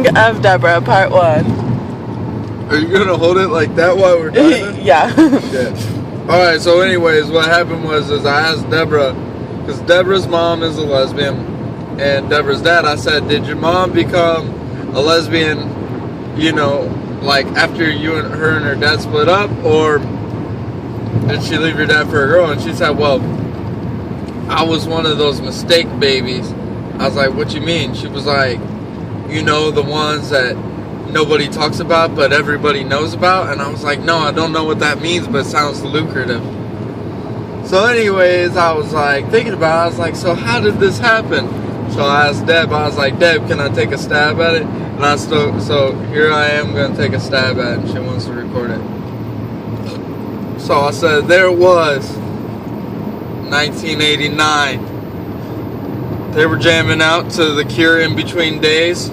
of Deborah, part 1. Are you gonna hold it like that while we're driving? Yeah. Yeah. Alright, so anyways, what happened was I asked Deborah, because Deborah's mom is a lesbian, and Deborah's dad, I said, did your mom become a lesbian, you know, like after you and her dad split up, or did she leave your dad for a girl? And she said, well, I was one of those mistake babies. I was like, what you mean? She was like, you know, the ones that nobody talks about but everybody knows about. And I was like, no, I don't know what that means, but it sounds lucrative. So anyways, I was like thinking about it. I was like, so how did this happen? So I asked Deb, I was like, Deb, can I take a stab at it? And so here I am going to take a stab at it, and she wants to record it. So I said, there it was, 1989. They were jamming out to The Cure in Between Days.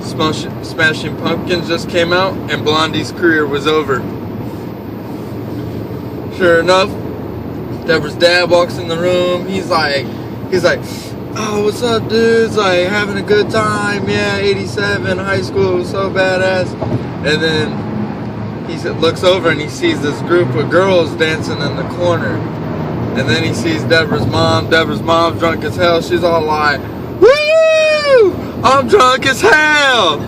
Smashing Pumpkins just came out, and Blondie's career was over. Sure enough, Deborah's dad walks in the room. He's like, oh, what's up, dudes? Like, having a good time? Yeah, 87, high school was so badass. And then he looks over and he sees this group of girls dancing in the corner. And then he sees Deborah's mom. Deborah's mom's drunk as hell. She's all like, woo! I'm drunk as hell!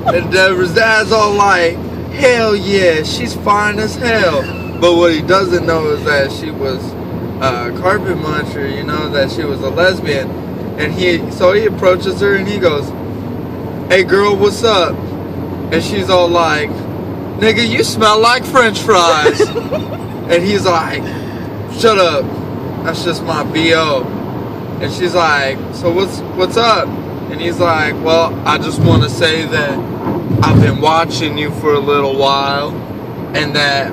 And Deborah's dad's all like, hell yeah, she's fine as hell. But what he doesn't know is that she was a carpet muncher, you know, that she was a lesbian. And he approaches her and he goes, hey girl, what's up? And she's all like, nigga, you smell like french fries. And he's like, shut up, that's just my B.O. And she's like, so what's up? And he's like, well, I just want to say that I've been watching you for a little while, and that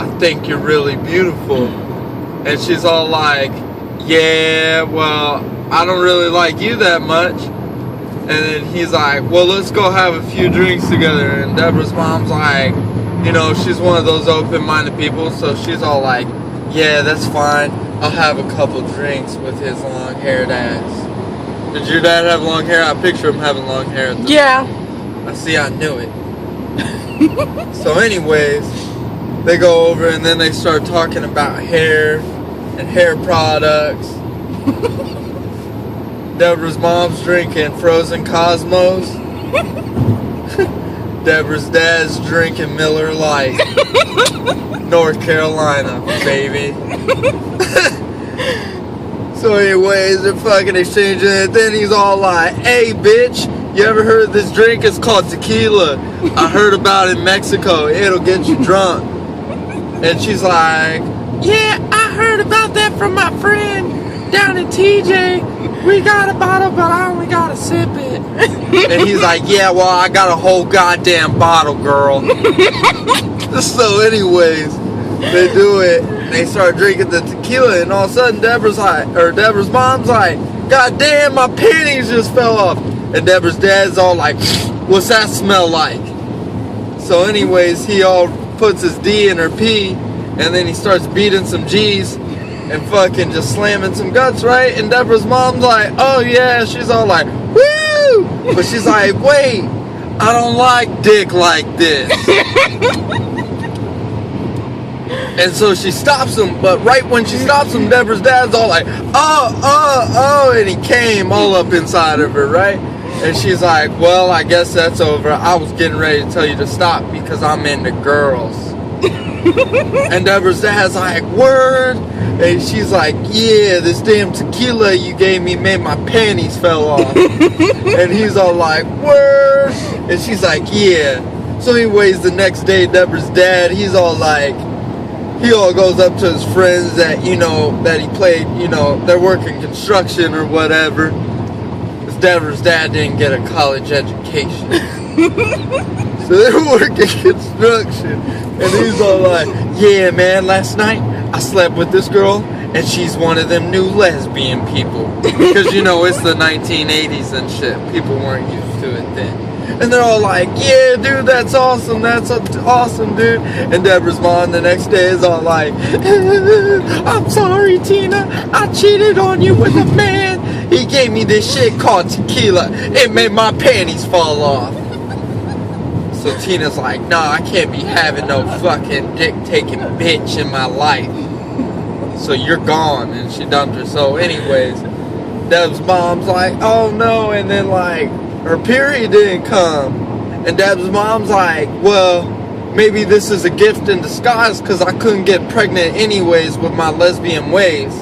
I think you're really beautiful. And she's all like, yeah, well, I don't really like you that much. And then he's like, well, let's go have a few drinks together. And Deborah's mom's like, you know, she's one of those open-minded people, so she's all like, yeah, that's fine. I'll have a couple drinks with his long-haired ass. Did your dad have long hair? I picture him having long hair. Yeah. I see, I knew it. So anyways, they go over and then they start talking about hair and hair products. Deborah's mom's drinking Frozen Cosmos. Deborah's dad's drinking Miller Lite. North Carolina, baby. So anyways, they're fucking exchanging it. Then he's all like, hey bitch, you ever heard of this drink? It's called tequila. I heard about it in Mexico. It'll get you drunk. And she's like, yeah, I heard about that from my friend down in TJ. We got a bottle, but I only got to sip it. And he's like, yeah, well, I got a whole goddamn bottle, girl. So anyways, they do it. They start drinking the tequila, and all of a sudden Deborah's mom's like, God damn, my panties just fell off. And Deborah's dad's all like, what's that smell like? So anyways, he all puts his D in her P, and then he starts beating some G's and fucking just slamming some guts, right? And Deborah's mom's like, oh yeah. She's all like, woo! But she's like, wait, I don't like dick like this. And so she stops him, but right when she stops him, Deborah's dad's all like, oh, and he came all up inside of her, right? And she's like, well, I guess that's over. I was getting ready to tell you to stop because I'm into girls. And Deborah's dad's like, word? And she's like, yeah, this damn tequila you gave me made my panties fell off. And he's all like, word? And she's like, yeah. So anyways, the next day, Deborah's dad, he's all like, he all goes up to his friends that, you know, that he played, you know, they're working construction or whatever. Because Deborah's dad didn't get a college education. So they're working construction. And he's all like, yeah, man, last night I slept with this girl and she's one of them new lesbian people. Because, you know, it's the 1980s and shit. People weren't used to it then. And they're all like, yeah, dude, that's awesome. That's awesome, dude. And Deborah's mom the next day is all like, I'm sorry, Tina. I cheated on you with a man. He gave me this shit called tequila. It made my panties fall off. So Tina's like, nah, I can't be having no fucking dick-taking bitch in my life. So you're gone. And she dumped her. So anyways, Deb's mom's like, oh no. And then like, her period didn't come. And Deb's mom's like, well, maybe this is a gift in disguise because I couldn't get pregnant anyways with my lesbian ways.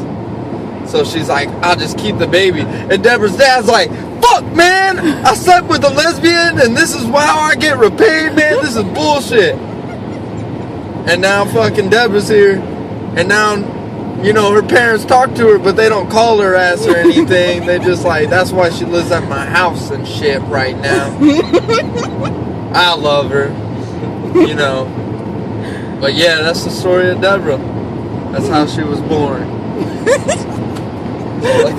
So she's like, I'll just keep the baby. And Deborah's dad's like, fuck, man, I slept with a lesbian and this is how I get repaid, man. This is bullshit. And now fucking Deborah's here. And now, you know, her parents talk to her, but they don't call her ass or anything. They just like, that's why she lives at my house and shit right now. I love her, you know. But yeah, that's the story of Deborah. That's how she was born. Like